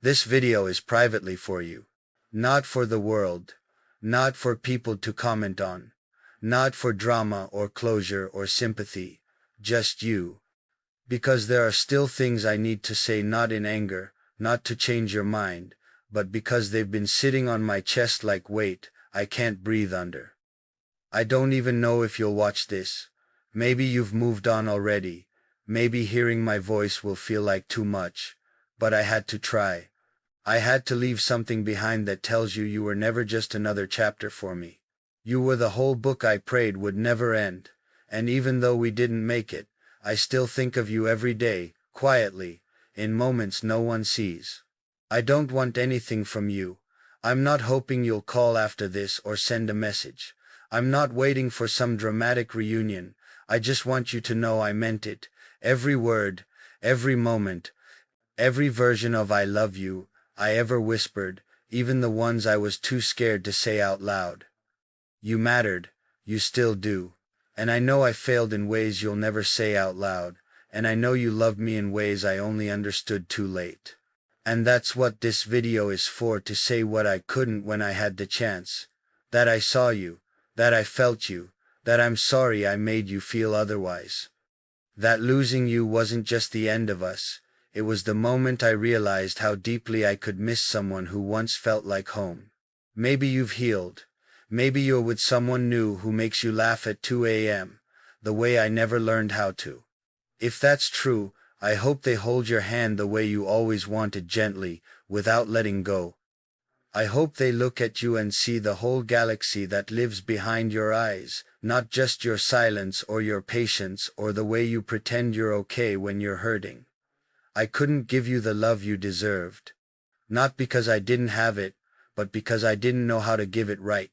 This video is privately for you. Not for the world. Not for people to comment on. Not for drama or closure or sympathy. Just you. Because there are still things I need to say, not in anger, not to change your mind, but because they've been sitting on my chest like weight I can't breathe under. I don't even know if you'll watch this. Maybe you've moved on already. Maybe hearing my voice will feel like too much. But I had to try. I had to leave something behind that tells you were never just another chapter for me. You were the whole book I prayed would never end. And even though we didn't make it, I still think of you every day, quietly, in moments no one sees. I don't want anything from you. I'm not hoping you'll call after this or send a message. I'm not waiting for some dramatic reunion. I just want you to know I meant it. Every word, every moment, every version of I love you I ever whispered, even the ones I was too scared to say out loud. You mattered, you still do. And I know I failed in ways you'll never say out loud, and I know you loved me in ways I only understood too late. And that's what this video is for, to say what I couldn't when I had the chance. That I saw you, that I felt you, that I'm sorry I made you feel otherwise. That losing you wasn't just the end of us, it was the moment I realized how deeply I could miss someone who once felt like home. Maybe you've healed. Maybe you're with someone new who makes you laugh at 2 a.m., the way I never learned how to. If that's true, I hope they hold your hand the way you always wanted, gently, without letting go. I hope they look at you and see the whole galaxy that lives behind your eyes, not just your silence or your patience or the way you pretend you're okay when you're hurting. I couldn't give you the love you deserved. Not because I didn't have it, but because I didn't know how to give it right.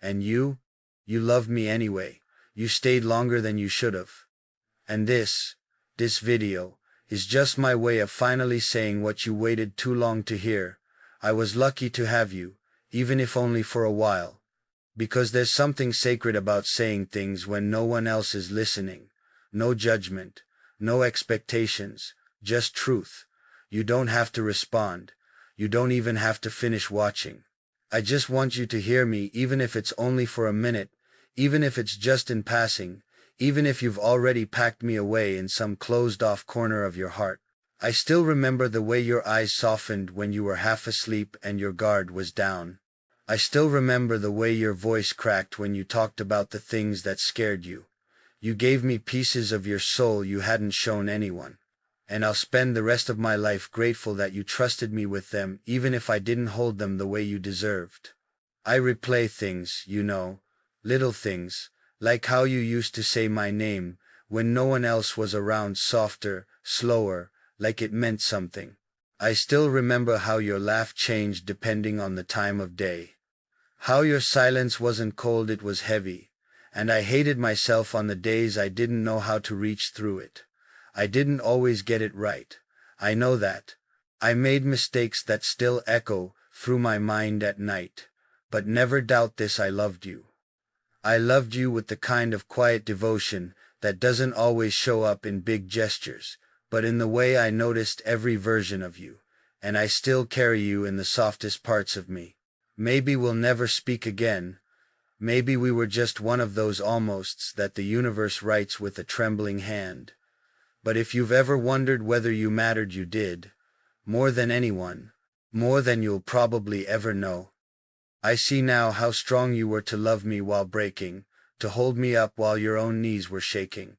And you loved me anyway. You stayed longer than you should have. And this video, is just my way of finally saying what you waited too long to hear. I was lucky to have you, even if only for a while. Because there's something sacred about saying things when no one else is listening. No judgment, no expectations, just truth. You don't have to respond. You don't even have to finish watching. I just want you to hear me, even if it's only for a minute, even if it's just in passing, even if you've already packed me away in some closed-off corner of your heart. I still remember the way your eyes softened when you were half asleep and your guard was down. I still remember the way your voice cracked when you talked about the things that scared you. You gave me pieces of your soul you hadn't shown anyone. And I'll spend the rest of my life grateful that you trusted me with them, even if I didn't hold them the way you deserved. I replay things, little things, like how you used to say my name when no one else was around, softer, slower, like it meant something. I still remember how your laugh changed depending on the time of day. How your silence wasn't cold, it was heavy. And I hated myself on the days I didn't know how to reach through it. I didn't always get it right. I know that. I made mistakes that still echo through my mind at night. But never doubt this: I loved you. I loved you with the kind of quiet devotion that doesn't always show up in big gestures, but in the way I noticed every version of you, and I still carry you in the softest parts of me. Maybe we'll never speak again. Maybe we were just one of those almosts that the universe writes with a trembling hand. But if you've ever wondered whether you mattered, you did. More than anyone. More than you'll probably ever know. I see now how strong you were to love me while breaking, to hold me up while your own knees were shaking.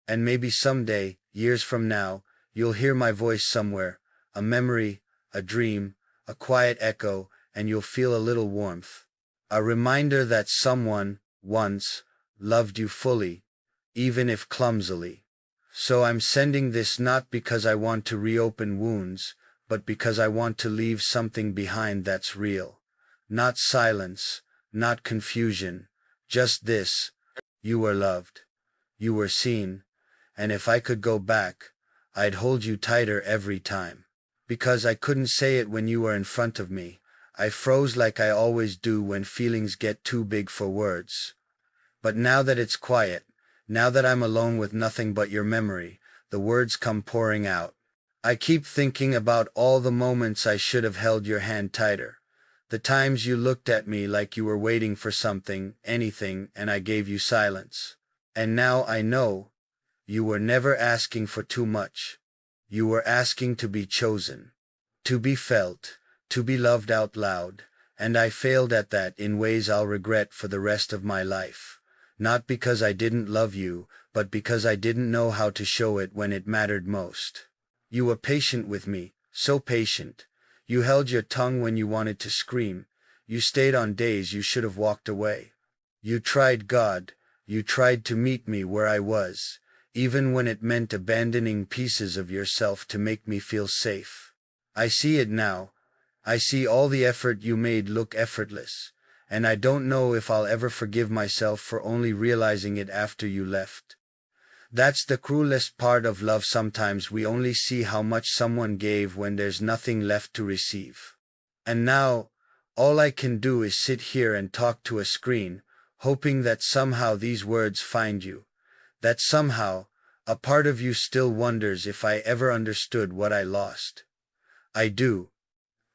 And maybe someday, years from now, you'll hear my voice somewhere, a memory, a dream, a quiet echo, and you'll feel a little warmth. A reminder that someone, once, loved you fully, even if clumsily. So I'm sending this not because I want to reopen wounds, but because I want to leave something behind that's real. Not silence, not confusion, just this: you were loved. You were seen. And if I could go back, I'd hold you tighter every time. Because I couldn't say it when you were in front of me. I froze like I always do when feelings get too big for words. But now that it's quiet, now that I'm alone with nothing but your memory, the words come pouring out. I keep thinking about all the moments I should have held your hand tighter. The times you looked at me like you were waiting for something, anything, and I gave you silence. And now I know you were never asking for too much. You were asking to be chosen, to be felt, to be loved out loud, and I failed at that in ways I'll regret for the rest of my life. Not because I didn't love you, but because I didn't know how to show it when it mattered most. You were patient with me, so patient. You held your tongue when you wanted to scream. You stayed on days you should have walked away. You tried God. You tried to meet me where I was, even when it meant abandoning pieces of yourself to make me feel safe. I see it now. I see all the effort you made look effortless, and I don't know if I'll ever forgive myself for only realizing it after you left. That's the cruelest part of love. Sometimes we only see how much someone gave when there's nothing left to receive. And now, all I can do is sit here and talk to a screen, hoping that somehow these words find you, that somehow, a part of you still wonders if I ever understood what I lost. I do.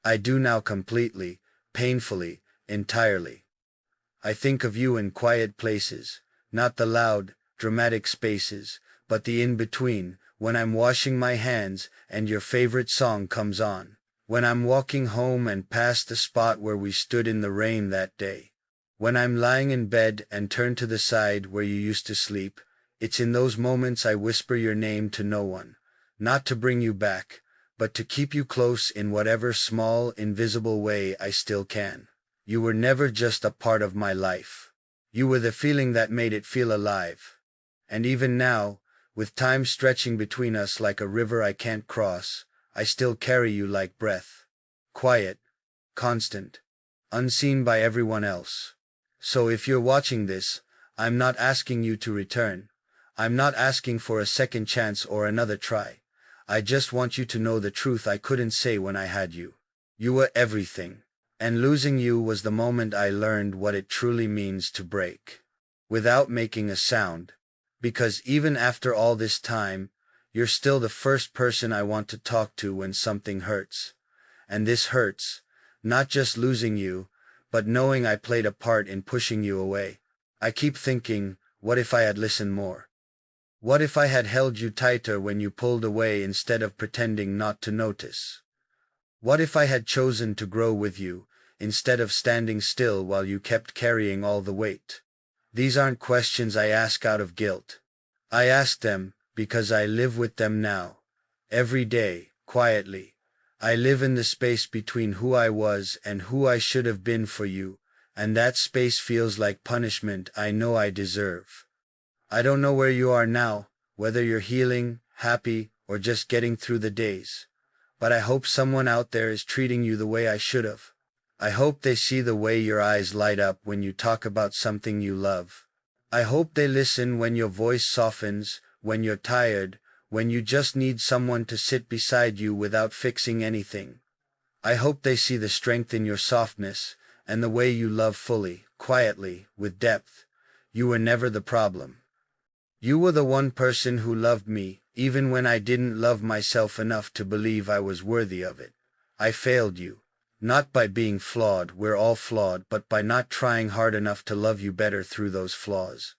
I do now, completely, painfully, entirely. I think of you in quiet places, not the loud, dramatic spaces, but the in-between, when I'm washing my hands and your favorite song comes on, when I'm walking home and past the spot where we stood in the rain that day, when I'm lying in bed and turn to the side where you used to sleep. It's in those moments I whisper your name to no one, not to bring you back, but to keep you close in whatever small, invisible way I still can. You were never just a part of my life. You were the feeling that made it feel alive. And even now, with time stretching between us like a river I can't cross, I still carry you like breath. Quiet, constant, unseen by everyone else. So if you're watching this, I'm not asking you to return. I'm not asking for a second chance or another try. I just want you to know the truth I couldn't say when I had you. You were everything. And losing you was the moment I learned what it truly means to break. Without making a sound. Because even after all this time, you're still the first person I want to talk to when something hurts. And this hurts, not just losing you, but knowing I played a part in pushing you away. I keep thinking, what if I had listened more? What if I had held you tighter when you pulled away instead of pretending not to notice? What if I had chosen to grow with you, instead of standing still while you kept carrying all the weight? These aren't questions I ask out of guilt. I ask them because I live with them now. Every day, quietly. I live in the space between who I was and who I should have been for you, and that space feels like punishment I know I deserve. I don't know where you are now, whether you're healing, happy, or just getting through the days. But I hope someone out there is treating you the way I should have. I hope they see the way your eyes light up when you talk about something you love. I hope they listen when your voice softens, when you're tired, when you just need someone to sit beside you without fixing anything. I hope they see the strength in your softness, and the way you love fully, quietly, with depth. You were never the problem. You were the one person who loved me, even when I didn't love myself enough to believe I was worthy of it. I failed you. Not by being flawed, we're all flawed, but by not trying hard enough to love you better through those flaws.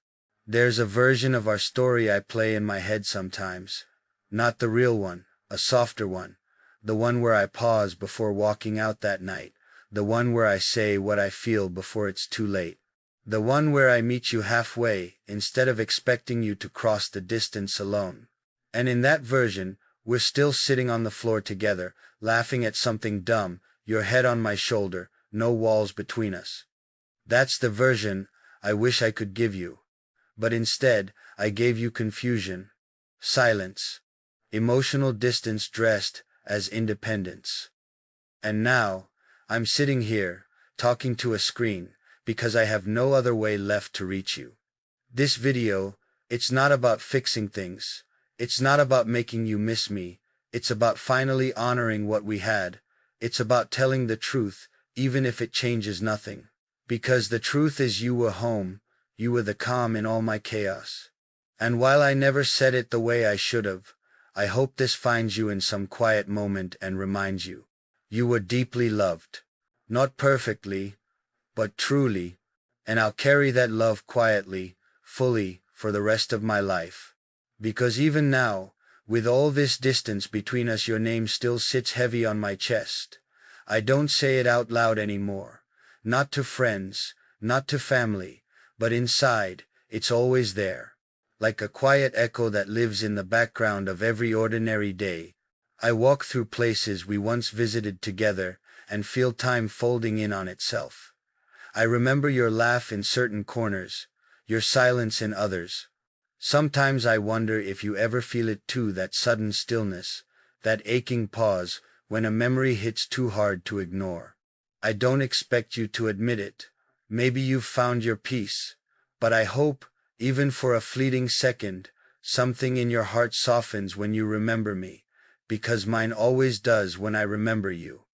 There's a version of our story I play in my head sometimes. Not the real one, a softer one. The one where I pause before walking out that night. The one where I say what I feel before it's too late. The one where I meet you halfway, instead of expecting you to cross the distance alone. And in that version, we're still sitting on the floor together, laughing at something dumb, your head on my shoulder, no walls between us. That's the version I wish I could give you. But instead, I gave you confusion, silence, emotional distance dressed as independence. And now, I'm sitting here, talking to a screen, because I have no other way left to reach you. This video, it's not about fixing things. It's not about making you miss me. It's about finally honoring what we had. It's about telling the truth, even if it changes nothing. Because the truth is you were home, you were the calm in all my chaos. And while I never said it the way I should have, I hope this finds you in some quiet moment and reminds you. You were deeply loved. Not perfectly, but truly, and I'll carry that love quietly, fully, for the rest of my life. Because even now, with all this distance between us, your name still sits heavy on my chest. I don't say it out loud anymore. Not to friends, not to family, but inside, it's always there. Like a quiet echo that lives in the background of every ordinary day. I walk through places we once visited together and feel time folding in on itself. I remember your laugh in certain corners, your silence in others. Sometimes I wonder if you ever feel it too, that sudden stillness, that aching pause when a memory hits too hard to ignore. I don't expect you to admit it. Maybe you've found your peace. But I hope, even for a fleeting second, something in your heart softens when you remember me, because mine always does when I remember you.